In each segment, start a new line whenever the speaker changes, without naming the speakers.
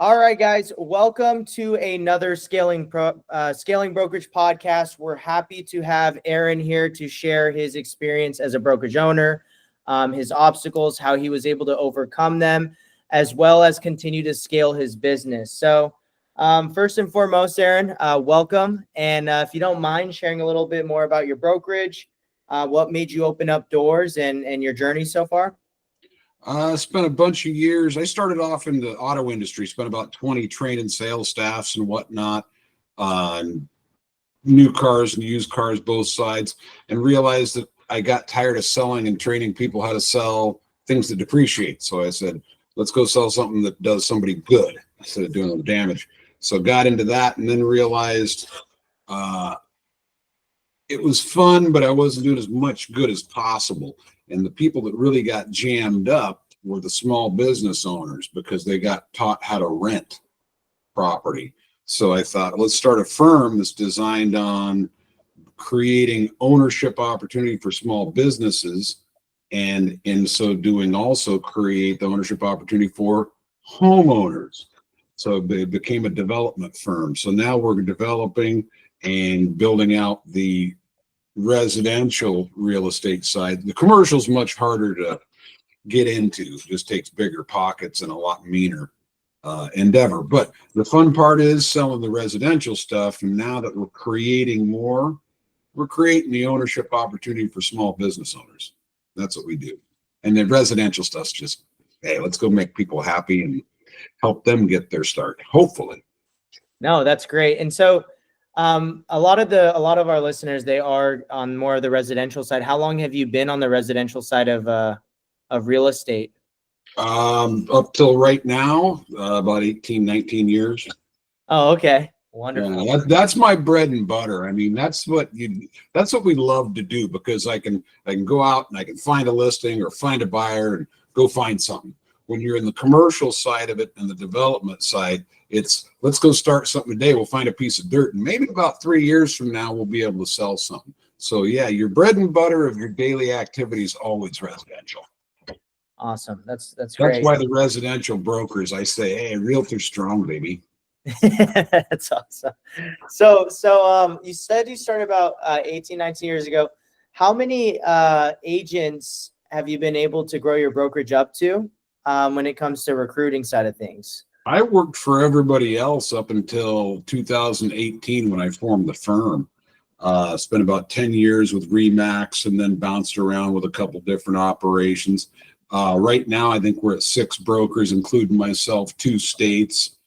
All right, guys, welcome to another Scaling Brokerage podcast. We're happy to have Aaron here to share his experience as a brokerage owner, his obstacles, how he was able to overcome them, as well as continue to scale his business. So first and foremost, Aaron, welcome. And if you don't mind sharing a little bit more about your brokerage, what made you open up doors and your journey so far?
I spent a bunch of years. I started off in the auto industry, spent about 20 training sales staffs and whatnot on new cars and used cars, both sides, and realized that I got tired of selling and training people how to sell things that depreciate. So I said, let's go sell something that does somebody good instead of doing them damage. So got into that and then realized it was fun, but I wasn't doing as much good as possible. And the people that really got jammed up were the small business owners because they got taught how to rent property. So I thought, let's start a firm that's designed on creating ownership opportunity for small businesses, and in so doing also create the ownership opportunity for homeowners. So it became a development firm. So now we're developing and building out the residential real estate side. The commercial is much harder to get into. It just takes bigger pockets and a lot meaner endeavor. But the fun part is selling the residential stuff. And now that we're creating more, we're creating the ownership opportunity for small business owners. That's what we do. And the residential stuff's just, hey, let's go make people happy and help them get their start, hopefully.
No, that's great. And so a lot of our listeners, they are on more of the residential side. How long have you been on the residential side of real estate?
Up till right now, about 18, 19 years.
Oh, okay. Wonderful.
Yeah, that's my bread and butter. I mean, that's what we love to do, because I can go out and I can find a listing or find a buyer and go find something. When you're in the commercial side of it and the development side, it's let's go start something today. We'll find a piece of dirt, and maybe about 3 years from now, we'll be able to sell something. So yeah, your bread and butter of your daily activity is always residential.
Awesome. That's great.
That's why the residential brokers, I say, hey, realtor strong, baby.
That's awesome. So you said you started about 18, 19 years ago. How many agents have you been able to grow your brokerage up to when it comes to recruiting side of things?
I worked for everybody else up until 2018 when I formed the firm. Spent about 10 years with Remax and then bounced around with a couple different operations. Right now, I think we're at 6 brokers, including myself, 2 states.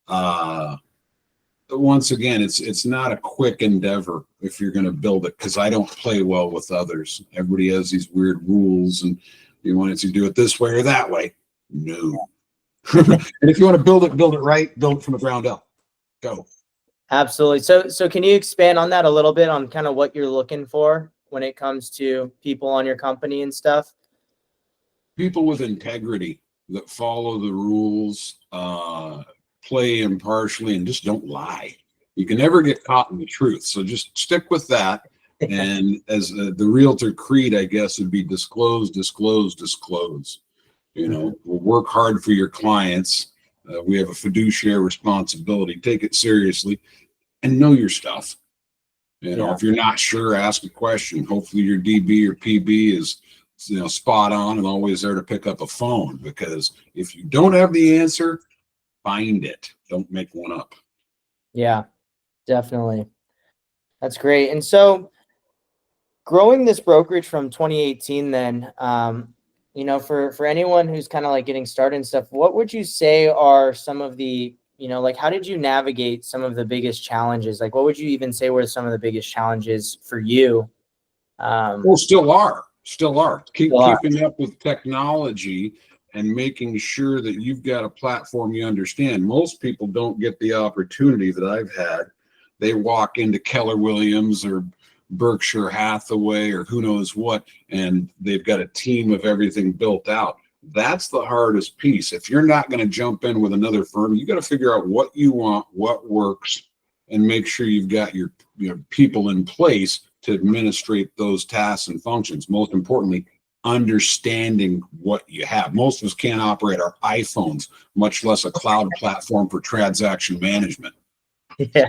Once again, it's not a quick endeavor if you're going to build it, because I don't play well with others. Everybody has these weird rules, and you want to do it this way or that way. No. And if you want to build it right, build it from the ground up. Go.
Absolutely. So can you expand on that a little bit, on kind of what you're looking for when it comes to people on your company and stuff?
People with integrity that follow the rules, play impartially, and just don't lie. You can never get caught in the truth. So just stick with that. And as the realtor creed, I guess, would be disclose, disclose, disclose. You know, we'll work hard for your clients. We have a fiduciary responsibility. Take it seriously and know your stuff. You know, if you're not sure, ask a question. Hopefully your DB or PB is, spot on and always there to pick up a phone, because if you don't have the answer, find it. Don't make one up.
Yeah, definitely. That's great. And so growing this brokerage from 2018, then, for anyone who's kind of like getting started and stuff, what would you say are some of the, how did you navigate some of the biggest challenges? Like, what would you even say were some of the biggest challenges for you?
Well, still are. Keeping up with technology and making sure that you've got a platform you understand. Most people don't get the opportunity that I've had. They walk into Keller Williams or Berkshire Hathaway or who knows what, and they've got a team of everything built out. That's the hardest piece. If you're not going to jump in with another firm, you got to figure out what you want, what works, and make sure you've got your people in place to administrate those tasks and functions. Most importantly, understanding what you have. Most of us can't operate our iPhones, much less a cloud platform for transaction management.
Yeah,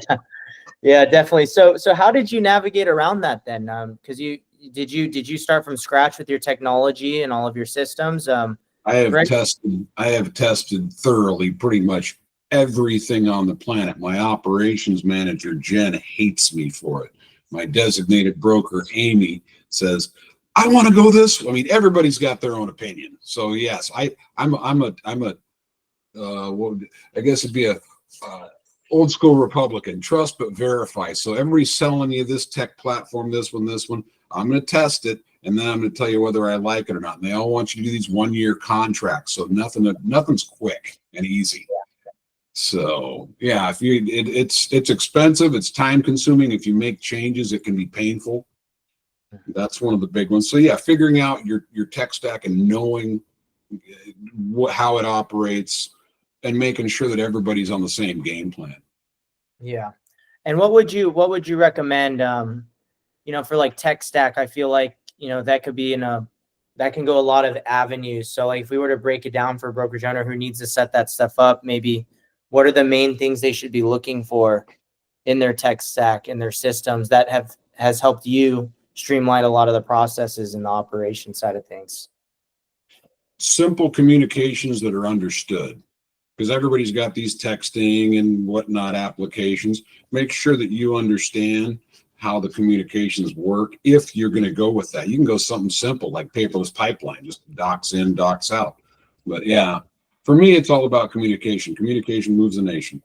yeah, definitely. So how did you navigate around that then? Because did you start from scratch with your technology and all of your systems?
I have tested thoroughly pretty much everything on the planet. My operations manager, Jen, hates me for it. My designated broker, Amy, says, I want to go this way. I mean, everybody's got their own opinion. So yes, I'm a well, I guess it'd be a old school Republican, trust but verify. So everybody's selling you this tech platform, this one. I'm going to test it, and then I'm going to tell you whether I like it or not. And they all want you to do these 1-year contracts, so nothing's quick and easy. So yeah, if you it's expensive, it's time consuming. If you make changes, it can be painful. That's one of the big ones. So yeah, figuring out your tech stack and knowing how it operates and making sure that everybody's on the same game plan.
Yeah. And what would you recommend, for like tech stack? I feel like, that could be that can go a lot of avenues. So like if we were to break it down for a brokerage owner who needs to set that stuff up, maybe what are the main things they should be looking for in their tech stack and their systems that has helped you streamline a lot of the processes in the operation side of things?
Simple communications that are understood, because everybody's got these texting and whatnot applications. Make sure that you understand how the communications work. If you're going to go with that, you can go something simple like paperless pipeline, just docs in, docs out. But yeah, for me, it's all about communication. Communication moves a nation.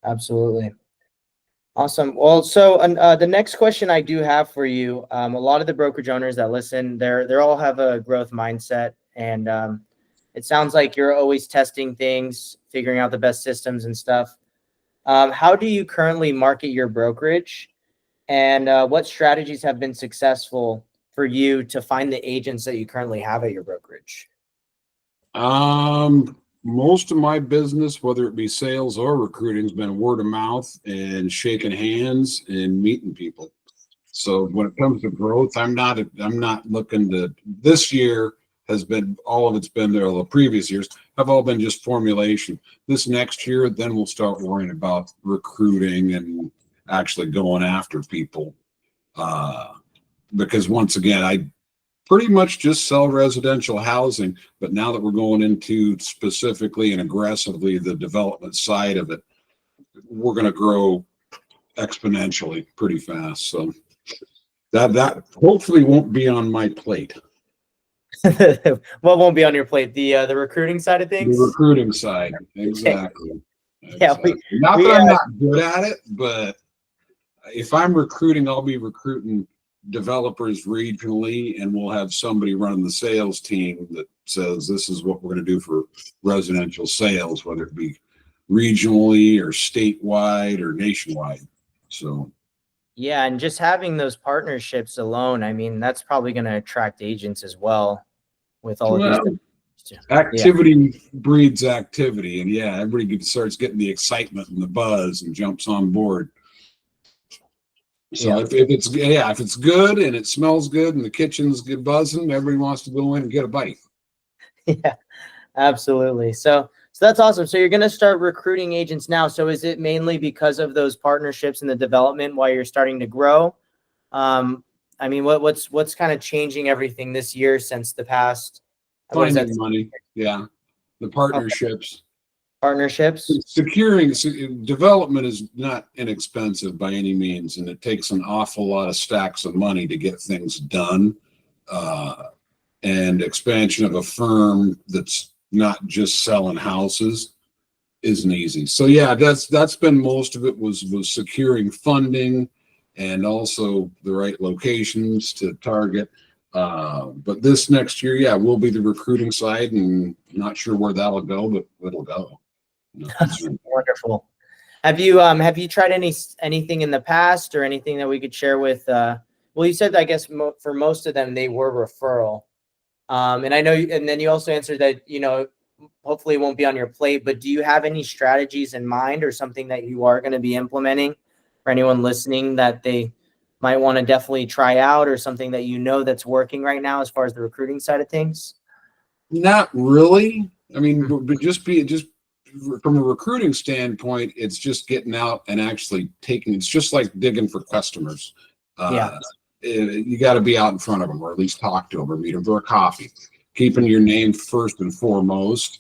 Absolutely. Awesome. Well, so the next question I do have for you, a lot of the brokerage owners that listen, they're all have a growth mindset, and it sounds like you're always testing things, figuring out the best systems and stuff. How do you currently market your brokerage, and what strategies have been successful for you to find the agents that you currently have at your brokerage?
Most of my business, whether it be sales or recruiting, has been word of mouth and shaking hands and meeting people. So when it comes to growth, I'm not looking to. This year has been, all of it's been there. The previous years have all been just formulation. This next year, then we'll start worrying about recruiting and actually going after people. Because once again, I pretty much just sell residential housing, but now that we're going into specifically and aggressively the development side of it, we're going to grow exponentially pretty fast. So that hopefully won't be on my plate.
What won't be on your plate? The recruiting side of things?
The recruiting side, exactly.
Yeah,
not that I'm not good at it, but if I'm recruiting, I'll be recruiting developers regionally, and we'll have somebody running the sales team that says this is what we're going to do for residential sales, whether it be regionally or statewide or nationwide. So
yeah, and just having those partnerships alone, I mean, that's probably going to attract agents as well with all of these.
Activity breeds activity, and yeah, everybody starts getting the excitement and the buzz and jumps on board. So if it's good and it smells good and the kitchen's good buzzing, everybody wants to go in and get a bite.
Yeah, absolutely. So that's awesome. So you're going to start recruiting agents now. So is it mainly because of those partnerships and the development while you're starting to grow? I mean, what's kind of changing everything this year since the past?
Finding money. Yeah. The partnerships.
Okay. Partnerships.
Securing development is not inexpensive by any means, and it takes an awful lot of stacks of money to get things done. And expansion of a firm that's not just selling houses isn't easy. So yeah, that's been most of it was securing funding and also the right locations to target. But this next year, yeah, we'll be the recruiting side, and not sure where that'll go, but it'll go.
Wonderful. Have you tried anything in the past, or anything that we could share with? Well, you said, I guess for most of them they were referral, and I know, and then you also answered that hopefully it won't be on your plate. But do you have any strategies in mind, or something that you are going to be implementing for anyone listening that they might want to definitely try out, or something that you know that's working right now as far as the recruiting side of things?
Not really. I mean, but just from a recruiting standpoint, it's just getting out and actually taking. It's just like digging for customers.
Yeah.
You got to be out in front of them, or at least talk to them, or meet them for a coffee. Keeping your name first and foremost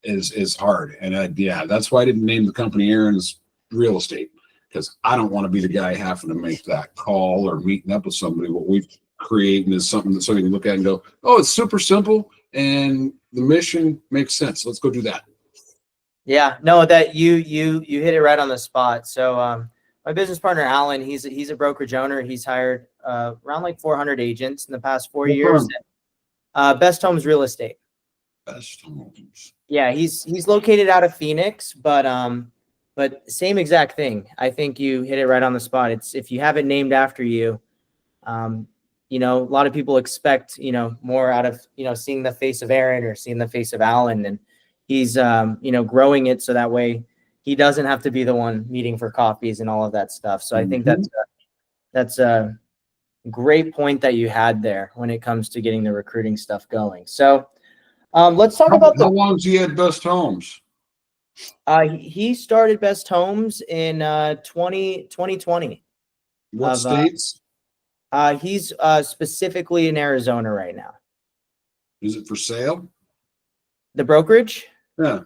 is hard, and yeah, that's why I didn't name the company Aaron's Real Estate, because I don't want to be the guy having to make that call or meeting up with somebody. What we've created is something that somebody can look at and go, "Oh, it's super simple, and the mission makes sense. Let's go do that."
Yeah, no, that you hit it right on the spot. So my business partner Alan, he's a brokerage owner. He's hired around like 400 agents in the past 4 years. Best Homes Real Estate.
Best Homes.
Yeah, he's located out of Phoenix, but same exact thing. I think you hit it right on the spot. It's, if you have it named after you, you know, a lot of people expect, you know, more out of, you know, seeing the face of Aaron or seeing the face of Alan, and he's, you know, growing it so that way he doesn't have to be the one meeting for coffees and all of that stuff. So I think that's a great point that you had there when it comes to getting the recruiting stuff going. So let's talk about
how long has he had Best Homes?
He started Best Homes in 2020.
What states?
He's specifically in Arizona right now.
Is it for sale?
The brokerage?
Yeah.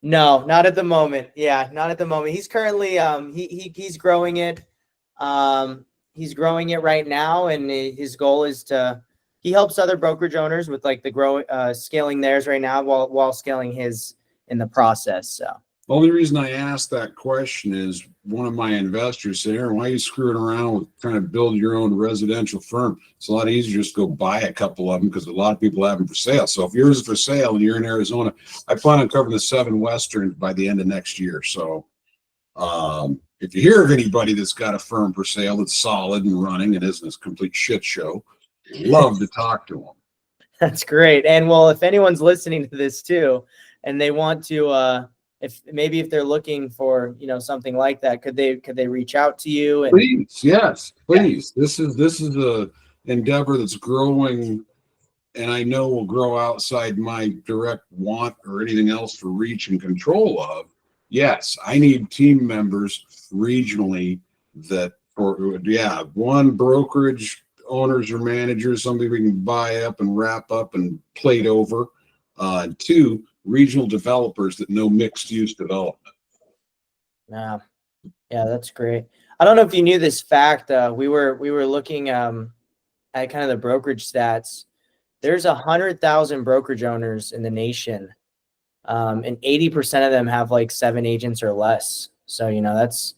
No, not at the moment. Yeah, not at the moment. He's currently he's growing it. He's growing it right now, and his goal is he helps other brokerage owners with like the scaling theirs right now while scaling his in the process. So
the only reason I asked that question is one of my investors said, "Aaron, why are you screwing around with trying to build your own residential firm? It's a lot easier just go buy a couple of them, because a lot of people have them for sale." So if yours is for sale and you're in Arizona, I plan on covering the 7 Westerns by the end of next year. So if you hear of anybody that's got a firm for sale that's solid and running and isn't a complete shit show, love to talk to them.
That's great. And well, if anyone's listening to this too, and they want to, if they're looking for, you know, something like that, could they reach out to you? And
please, yes, please. Yeah. This is a endeavor that's growing, and I know will grow outside my direct want or anything else for reach and control of. Yes, I need team members regionally that, for one, brokerage owners or managers, somebody we can buy up and wrap up and plate over. 2, regional developers that know mixed use development.
Yeah, that's great. I don't know if you knew this fact. We were looking at kind of the brokerage stats. There's 100,000 brokerage owners in the nation, and 80% of them have like 7 agents or less. So, you know, it's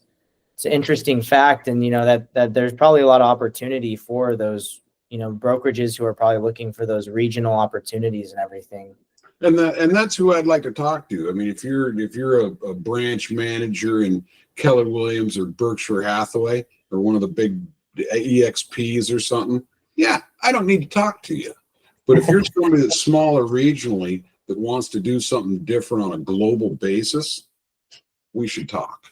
an interesting fact, and you know that there's probably a lot of opportunity for those, you know, brokerages who are probably looking for those regional opportunities and everything.
And that's who I'd like to talk to. I mean, if you're a branch manager in Keller Williams or Berkshire Hathaway or one of the big EXPs or something, yeah, I don't need to talk to you. But if you're somebody that's smaller regionally that wants to do something different on a global basis, we should talk.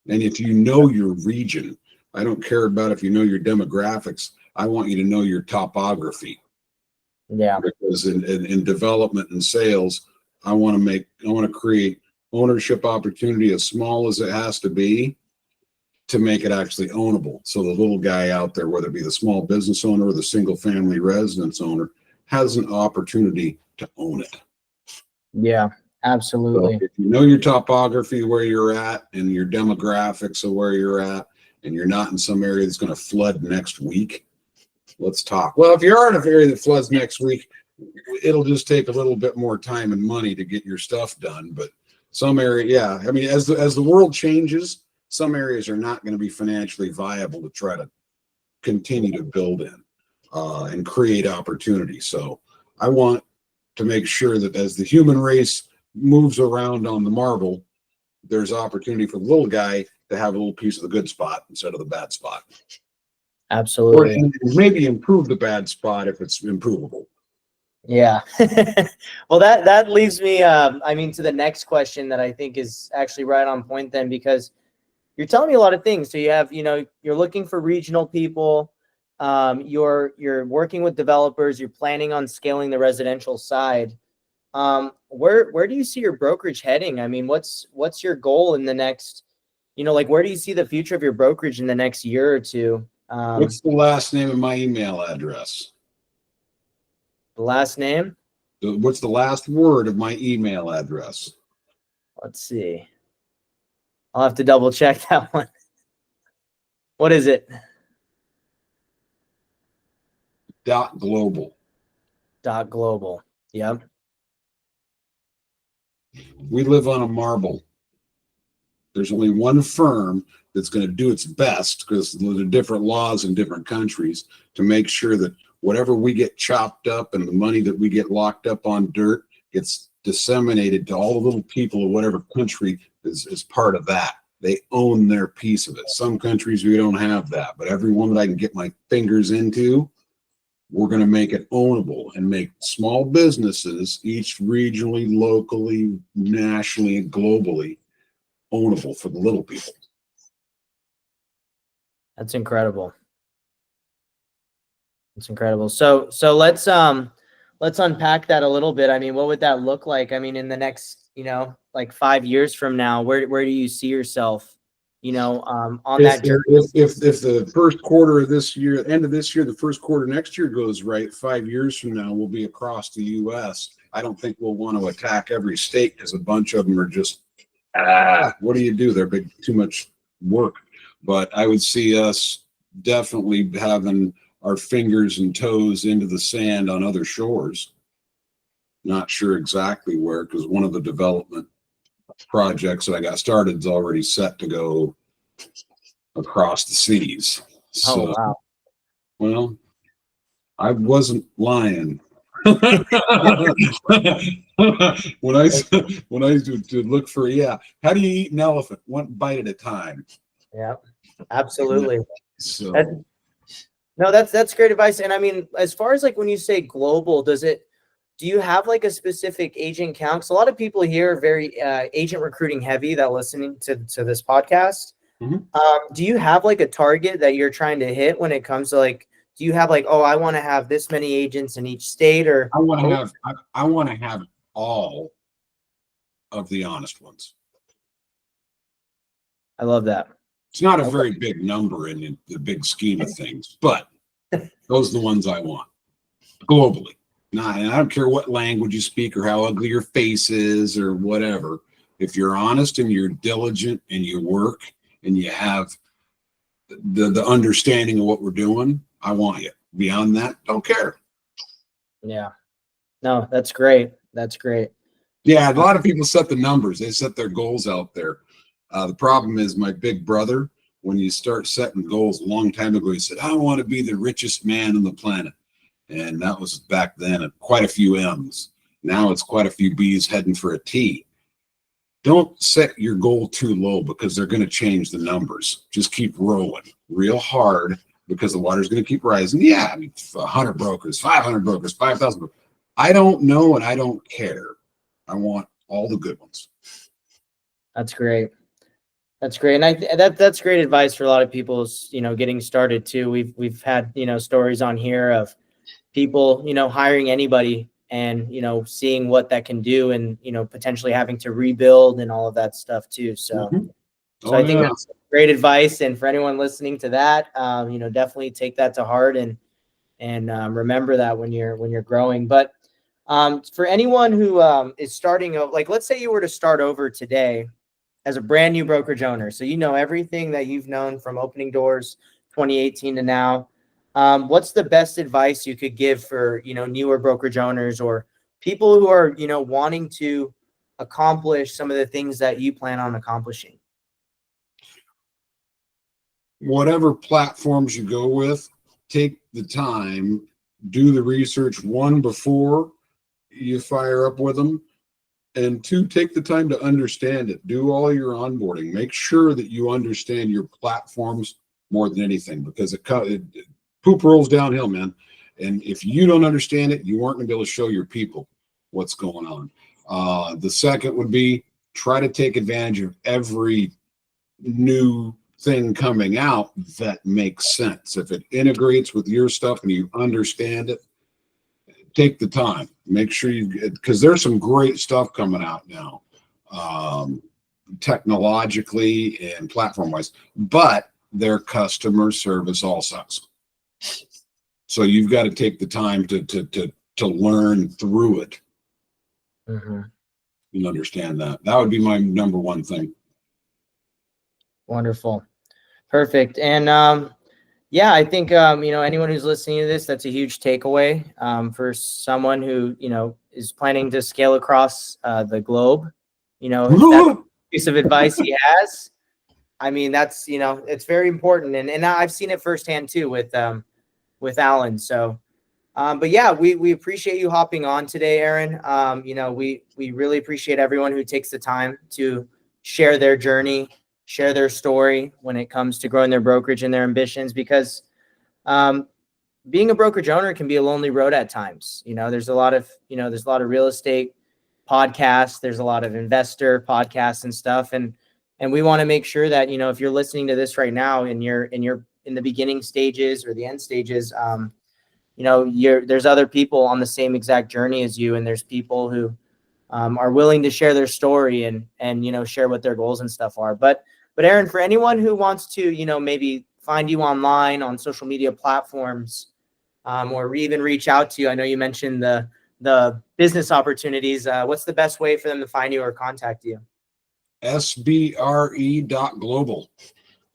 And if you know your region, I don't care about if you know your demographics. I want you to know your topography.
Yeah.
Because in development and sales, I want to create ownership opportunity as small as it has to be to make it actually ownable. So the little guy out there, whether it be the small business owner or the single family residence owner, has an opportunity to own it.
Yeah, absolutely.
So if you know your topography, where you're at, and your demographics of where you're at, and you're not in some area that's going to flood next week, let's talk. Well, if you are in an area that floods next week, it'll just take a little bit more time and money to get your stuff done. But some area, yeah, I mean, as the world changes, some areas are not going to be financially viable to try to continue to build in and create opportunity. So I want to make sure that as the human race moves around on the marble, there's opportunity for the little guy to have a little piece of the good spot instead of the bad spot.
Absolutely.
Or maybe improve the bad spot if it's improvable.
Yeah. Well, that leads me, I mean, to the next question that I think is actually right on point then, because you're telling me a lot of things. So you have, you're looking for regional people. You're working with developers. You're planning on scaling the residential side. Where do you see your brokerage heading? I mean, what's your goal in the next, like where do you see the future of your brokerage in the next year or two?
What's the last name of my email address?
The last name?
What's the last word of my email address?
Let's see. I'll have to double check that one. What is it?
.global.
.global. Yep.
We live on a marble. There's only one firm that's going to do its best, because there are different laws in different countries, to make sure that whatever we get chopped up and the money that we get locked up on dirt gets disseminated to all the little people of whatever country is part of that. They own their piece of it. Some countries we don't have that, but every one that I can get my fingers into, we're going to make it ownable and make small businesses, each regionally, locally, nationally, and globally, ownable for the little people.
That's incredible. It's incredible. So let's unpack that a little bit. I mean, what would that look like? I mean, in the next, like 5 years from now, where do you see yourself, on that journey?
If the first quarter of this year, end of this year, the first quarter next year goes right, 5 years from now, we'll be across the U.S. I don't think we'll want to attack every state, because a bunch of them are just, what do you do? They're too much work. But I would see us definitely having our fingers and toes into the sand on other shores. Not sure exactly where, because one of the development projects that I got started is already set to go across the seas. So,
Oh, wow.
well, I wasn't lying. when I to look for, how do you eat an elephant? One bite at a time.
Yeah, absolutely.
So
that's great advice. And I mean, as far as like when you say global, do you have like a specific agent count? Because a lot of people here are very agent recruiting heavy that listening to this podcast.
Mm-hmm.
Do you have like a target that you're trying to hit when it comes to like, do you have like, oh, I want to have this many agents in each state, or
I want to have all of the honest ones.
I love that.
It's not a very big number in the big scheme of things, but those are the ones I want globally. Nah, and I don't care what language you speak or how ugly your face is or whatever. If you're honest and you're diligent and you work and you have the understanding of what we're doing, I want you. Beyond that, don't care.
Yeah. No, that's great. That's great.
Yeah, a lot of people set the numbers. They set their goals out there. The problem is my big brother, when you start setting goals a long time ago, he said, I want to be the richest man on the planet. And that was back then at quite a few M's. Now it's quite a few B's heading for a T. Don't set your goal too low, because they're going to change the numbers. Just keep rolling real hard, because the water's going to keep rising. Yeah, I mean, 100 brokers, 500 brokers, 5,000 brokers. I don't know, and I don't care. I want all the good ones.
That's great. That's great. And that's great advice for a lot of people's, getting started too. We've had, stories on here of people, hiring anybody and, seeing what that can do, and, potentially having to rebuild and all of that stuff too. So, I think that's great advice. And for anyone listening to that, definitely take that to heart and remember that when you're growing. But for anyone who is starting, like, let's say you were to start over today as a brand new brokerage owner. So, everything that you've known from opening doors 2018 to now. What's the best advice you could give for, newer brokerage owners or people who are, wanting to accomplish some of the things that you plan on accomplishing?
Whatever platforms you go with, take the time, do the research, one, before you fire up with them, and two, take the time to understand it. Do all your onboarding. Make sure that you understand your platforms more than anything, because it poop rolls downhill, man. And if you don't understand it, you aren't going to be able to show your people what's going on. The second would be, try to take advantage of every new thing coming out that makes sense. If it integrates with your stuff and you understand it, take the time. Make sure because there's some great stuff coming out now, technologically and platform wise, but their customer service all sucks. So you've got to take the time to learn through it.
Mm-hmm.
You understand that. That would be my number one thing.
Wonderful. Perfect. And yeah, I think anyone who's listening to this, that's a huge takeaway for someone who is planning to scale across the globe. If that's a piece of advice he has, I mean, that's it's very important, and I've seen it firsthand too with Alan. So, but yeah, we appreciate you hopping on today, Aaron. We really appreciate everyone who takes the time to share their journey, share their story when it comes to growing their brokerage and their ambitions, because being a brokerage owner can be a lonely road at times. There's a lot of real estate podcasts, there's a lot of investor podcasts and stuff. And we want to make sure that, if you're listening to this right now and you're in the beginning stages or the end stages, there's other people on the same exact journey as you. And there's people who are willing to share their story and share what their goals and stuff are. But Aaron, for anyone who wants to, maybe find you online on social media platforms, or even reach out to you, I know you mentioned the business opportunities. What's the best way for them to find you or contact you?
SBRE.global.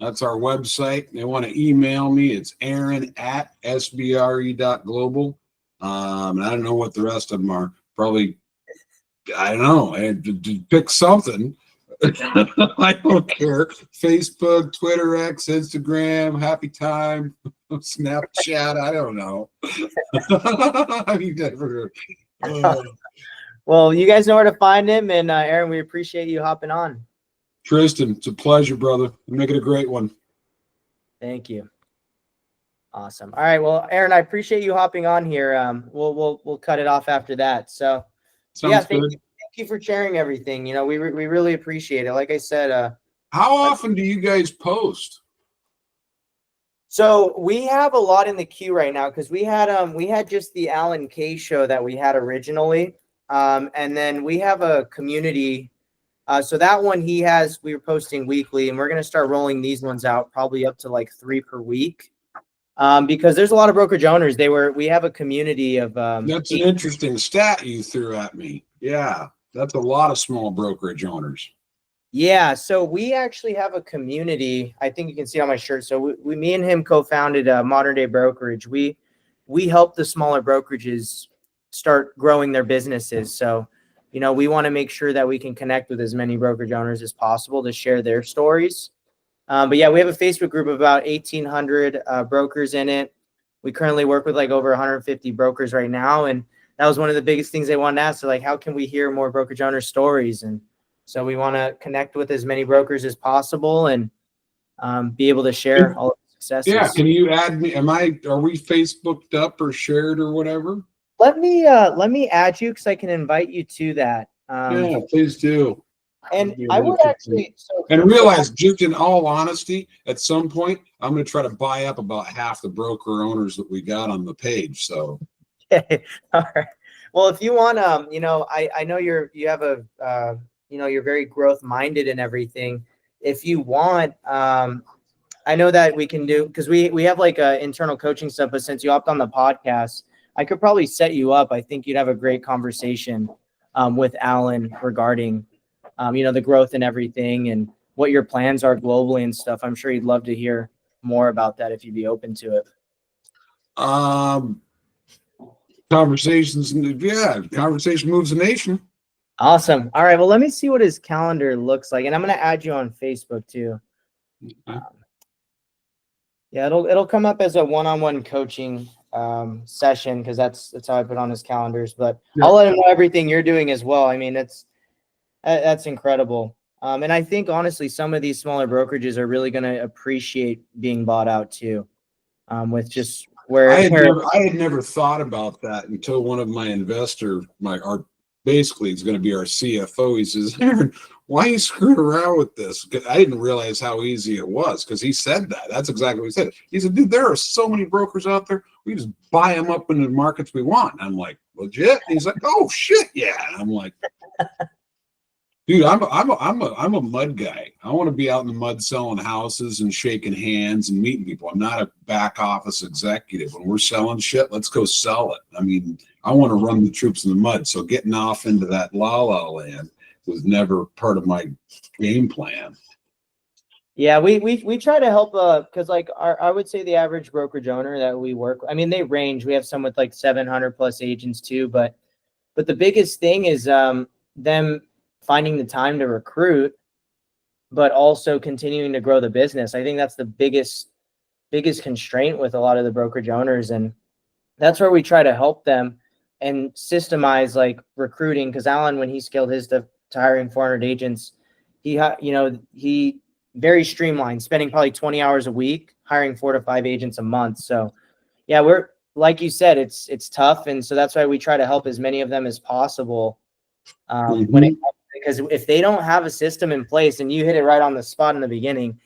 That's our website. They want to email me. It's Aaron@SBRE.global. And I don't know what the rest of them are. Probably, I don't know. I had to pick something. I don't care. Facebook, Twitter, X, Instagram, Happy Time, Snapchat. I don't know. You never.
Well, you guys know where to find him. And Aaron, we appreciate you hopping on.
Tristan, it's a pleasure, brother. Make it a great one.
Thank you. Awesome. All right. Well, Aaron, I appreciate you hopping on here. We'll cut it off after that. So,
Sounds
thank
good.
you for sharing everything. We really appreciate it. Like I said,
how often do you guys post?
So we have a lot in the queue right now because we had just the Alan K show that we had originally, and then we have a community. So that one we were posting weekly, and we're gonna start rolling these ones out probably up to like 3 per week, because there's a lot of brokerage owners. We have a community of.
That's an interesting stat you threw at me. Yeah, that's a lot of small brokerage owners.
Yeah, so we actually have a community. I think you can see on my shirt. So me and him co-founded Modern Day Brokerage. We help the smaller brokerages start growing their businesses. So, we want to make sure that we can connect with as many brokerage owners as possible to share their stories. But yeah, we have a Facebook group of about 1,800 brokers in it. We currently work with like over 150 brokers right now, and that was one of the biggest things they wanted to ask. So like, how can we hear more brokerage owner stories? And so we want to connect with as many brokers as possible and be able to share all of the successes.
Yeah, can you add me? Are we Facebooked up or shared or whatever?
Let me add you because I can invite you to that.
Yeah, please do.
And I would actually
realize, just in all honesty, at some point I'm going to try to buy up about half the broker owners that we got on the page. So,
okay, all right. Well, if you want, I know you have a, you're very growth minded and everything. If you want, I know that we can do, because we have like internal coaching stuff, but since you hopped on the podcast, I could probably set you up. I think you'd have a great conversation with Alan regarding, the growth and everything and what your plans are globally and stuff. I'm sure he'd love to hear more about that if you'd be open to it.
Conversation moves the nation.
Awesome. All right. Well, let me see what his calendar looks like. And I'm going to add you on Facebook too.
Okay.
Yeah, it'll come up as a one-on-one coaching session because that's how I put on his calendars. But yeah. I'll let him know everything you're doing as well. I mean, that's incredible. And I think honestly, some of these smaller brokerages are really going to appreciate being bought out too. With just where
I had never thought about that until one of my basically it's going to be our CFO. He says, Aaron, why are you screwing around with this? 'Cause I didn't realize how easy it was because he said that. That's exactly what he said. He said, dude, there are so many brokers out there. We just buy them up in the markets we want. I'm like, legit? And he's like, oh shit, yeah. And I'm like, dude, I'm a mud guy. I want to be out in the mud selling houses and shaking hands and meeting people. I'm not a back office executive. When we're selling shit, let's go sell it. I mean, I want to run the troops in the mud. So getting off into that la la land was never part of my game plan.
Yeah, we try to help because like I would say the average brokerage owner that we work with, I mean, they range. We have some with like 700 plus agents too, but the biggest thing is them finding the time to recruit, but also continuing to grow the business. I think that's the biggest constraint with a lot of the brokerage owners, and that's where we try to help them and systemize like recruiting. Because Alan, when he scaled his to hiring 400 agents, he very streamlined, spending probably 20 hours a week, hiring 4 to 5 agents a month. So yeah, we're, like you said, it's tough. And so that's why we try to help as many of them as possible. Because if they don't have a system in place, and you hit it right on the spot in the beginning,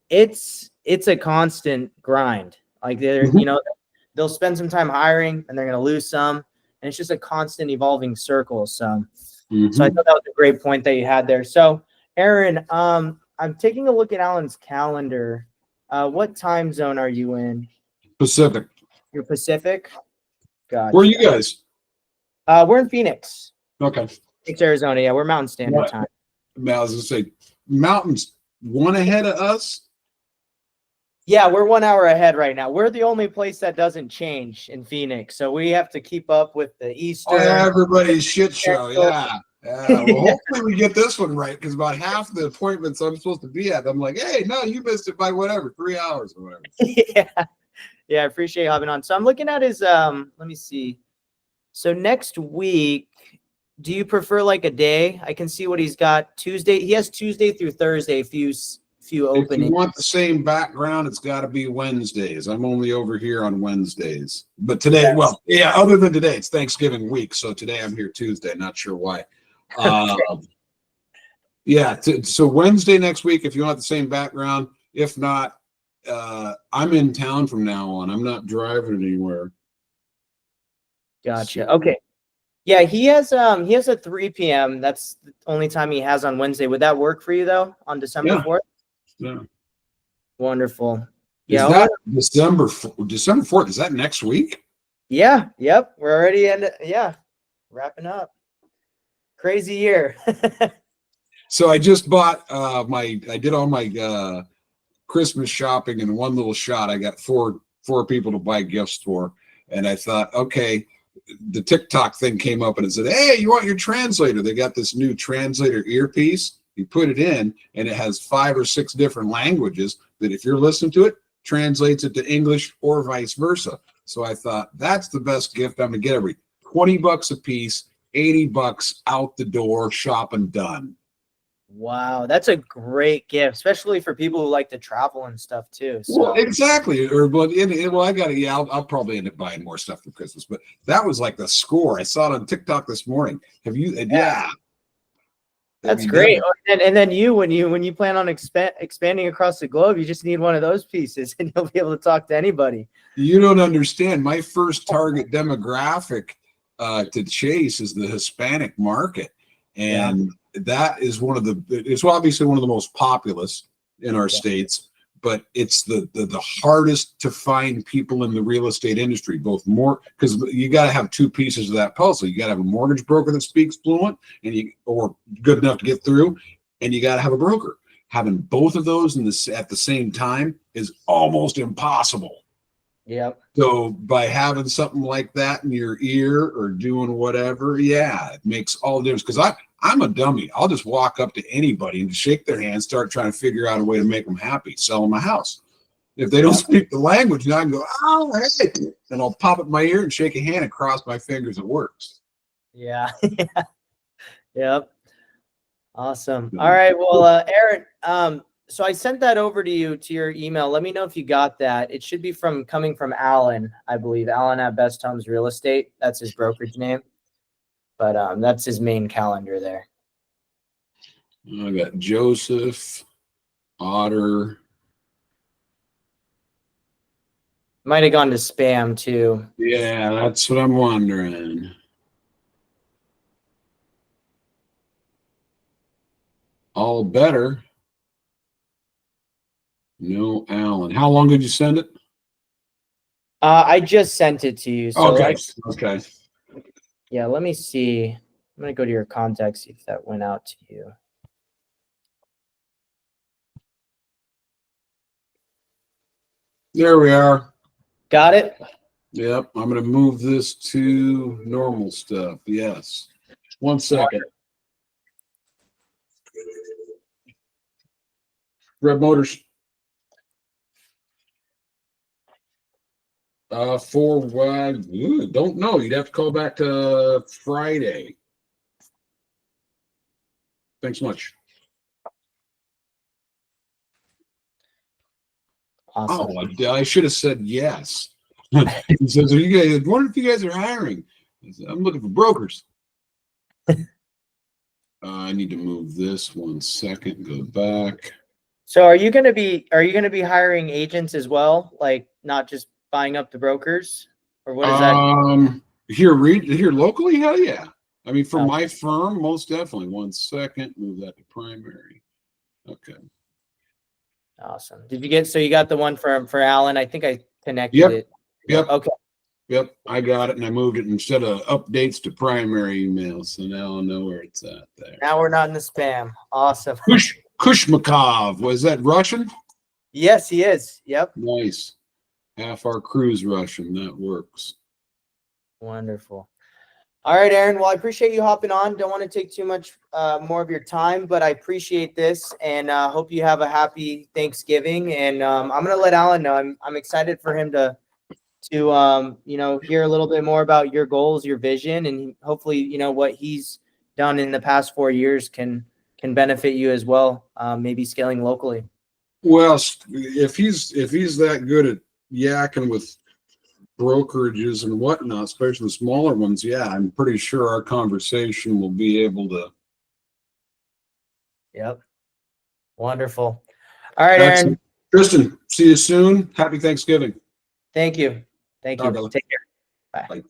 it's a constant grind. Like they'll spend some time hiring and they're going to lose some, and it's just a constant evolving circle. So I thought that was a great point that you had there. So Aaron, I'm taking a look at Alan's calendar. What time zone are you in?
Pacific.
You're Pacific? Gotcha.
Where are you guys?
We're in Phoenix.
Okay.
Phoenix, Arizona. Yeah, we're Mountain Standard Time.
I was going to say, Mountain's one ahead of us.
Yeah, we're 1 hour ahead right now. We're the only place that doesn't change in Phoenix, so we have to keep up with the Eastern.
Everybody's shit show, yeah. Well, hopefully we get this one right, because about half the appointments I'm supposed to be at, I'm like, hey, no, you missed it by whatever, 3 hours or whatever.
Yeah, I appreciate you having on. So I'm looking at his, let me see. So next week, do you prefer like a day? I can see what he's got. Tuesday, he has Tuesday through Thursday, few openings.
If you want the same background, it's got to be Wednesdays. I'm only over here on Wednesdays. But today, well, yeah, other than today, it's Thanksgiving week. So today I'm here Tuesday. Not sure why. Yeah, so Wednesday next week, if you want the same background. If not, I'm in town from now on. I'm not driving anywhere.
Gotcha. Okay. Yeah, he has a 3 p.m. That's the only time he has on Wednesday. Would that work for you though, on December 4th?
Yeah.
Wonderful.
Is that December 4th? Is that next week?
Yeah. Yep. We're already wrapping up. Crazy year.
So I just bought I did all my Christmas shopping in one little shot. I got four people to buy gifts for, and I thought, okay, the TikTok thing came up and it said, hey, you want your translator? They got this new translator earpiece. You put it in and it has 5 or 6 different languages that if you're listening to it, translates it to English or vice versa. So I thought that's the best gift I'm gonna get. Every $20 a piece, $80 out the door, shopping done.
Wow, that's a great gift, especially for people who like to travel and stuff too. So.
Well, exactly. I'll probably end up buying more stuff for Christmas. But that was like the score. I saw it on TikTok this morning. Have you? Yeah.
That's great. And then when you plan on expanding across the globe, you just need one of those pieces, and you'll be able to talk to anybody.
You don't understand. My first target demographic to chase is the Hispanic market, and that is it's obviously one of the most populous in our states, but it's the hardest to find people in the real estate industry, both more because you got to have 2 pieces of that puzzle. You got to have a mortgage broker that speaks fluent or good enough to get through, and you got to have a broker. Having both of those at the same time is almost impossible.
Yep.
So by having something like that in your ear or doing whatever, it makes all the difference. Because I'm a dummy. I'll just walk up to anybody and shake their hand, start trying to figure out a way to make them happy, sell them a house. If they don't speak the language, then I can go, oh, hey, and I'll pop it in my ear and shake a hand and cross my fingers. It works.
Yeah. Yep. Awesome. All right. Well, Aaron, so I sent that over to you to your email. Let me know if you got that. It should be coming from Alan, I believe. Alan at Best Homes Real Estate. That's his brokerage name. But that's his main calendar there.
I got Joseph, Otter.
Might have gone to spam too.
Yeah, that's what I'm wondering. All better. No, Alan. How long did you send it?
I just sent it to you. So
Okay. Okay.
yeah, let me see. I'm gonna go to your contacts, see if that went out to you.
There we are.
Got it?
Yep. I'm going to move this to normal stuff. Yes. 1 second. Red Motors. Don't know. You'd have to call back to Friday. Thanks much.
Awesome.
Oh, I should have said yes. He says, "Are you guys? I wonder if you guys are hiring." I said, "I'm looking for brokers." I need to move this 1 second. Go back.
So are you gonna be hiring agents as well? Like not just buying up the brokers? Or what is that?
Here locally, hell yeah. I mean, for
Oh.
my firm, most definitely. 1 second. Move that to primary. Okay.
Awesome. Did you get so you got the one for Alan? I think I connected
Yep.
it.
Yep.
Okay.
Yep, I got it, and I moved it instead of updates to primary email, so now I know where it's at there.
Now we're not in the spam. Awesome.
Kushmakov, was that Russian?
Yes, he is. Yep.
Nice. Half our crew's Russian. That works.
Wonderful. All right, Aaron. Well, I appreciate you hopping on. Don't want to take too much more of your time, but I appreciate this and hope you have a happy Thanksgiving. And I'm gonna let Alan know. I'm excited for him to hear a little bit more about your goals, your vision, and hopefully what he's done in the past 4 years can benefit you as well. Maybe scaling locally.
Well, if he's that good at yakking with brokerages and whatnot, especially the smaller ones, yeah, I'm pretty sure our conversation will be able to.
Yep. Wonderful. All right, Aaron.
Tristan, see you soon. Happy Thanksgiving.
Thank you. Thank you.
Bye,
Take care. Bye.
Bye.